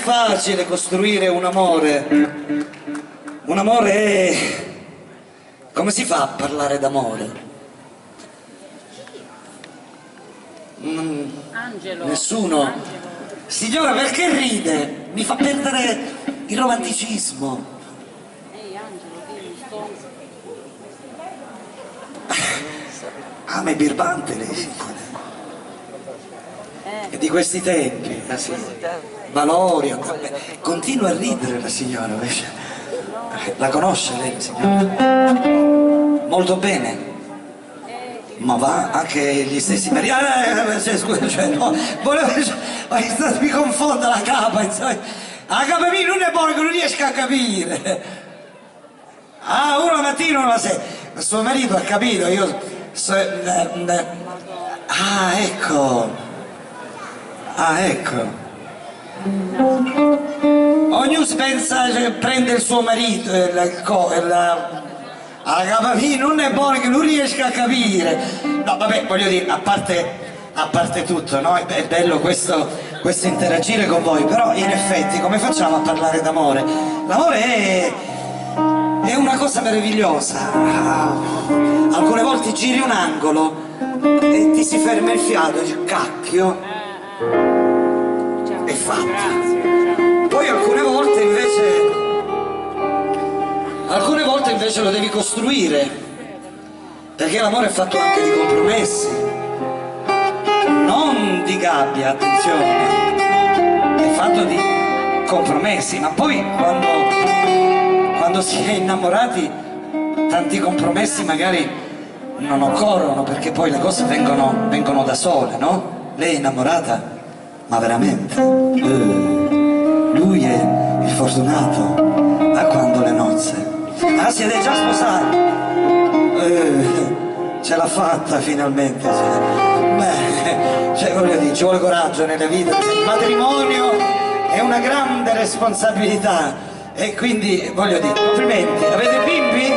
facile costruire un amore. Un amore è... Come si fa a parlare d'amore? Angelo. Nessuno. Angelo. Signora, perché ride? Mi fa perdere il romanticismo. Ehi Angelo, dimmi, sto... Ah, ma è birbante lei, signora. È di questi tempi, la signora. Valorio. Continua a ridere la signora. La conosce lei, la signora? Molto bene. Ma va, anche gli stessi mariti. Scusa, cioè, no, mi confonda la capa, insomma. La capa mia non è buona, che non riesco a capire. Ah, uno la mattina, uno la sera. Suo marito ha capito, ah, ecco. Ah, ecco. Ognuno pensa, cioè, prende il suo marito, la capa mia non è buona, che non riesco a capire. No, vabbè, voglio dire, a parte tutto, no? È bello questo interagire con voi, però in effetti come facciamo a parlare d'amore? L'amore è una cosa meravigliosa. Alcune volte giri un angolo e ti si ferma il fiato e dici cacchio, è fatto. Poi alcune volte invece lo devi costruire, perché l'amore è fatto anche di compromessi, non di gabbia, attenzione, è fatto di compromessi, ma poi quando si è innamorati tanti compromessi magari non occorrono, perché poi le cose vengono da sole, no? Lei è innamorata? Ma veramente? Lui è il fortunato. A quando le nozze? Ah, siete già sposati? Ce l'ha fatta finalmente. Beh, cioè, voglio dire, ci vuole coraggio nella vita. Il matrimonio è una grande responsabilità e quindi, voglio dire, complimenti. Avete bimbi?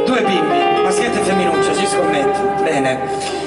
2 bimbi, maschetto e femminuccio, ci scommetto. Bene.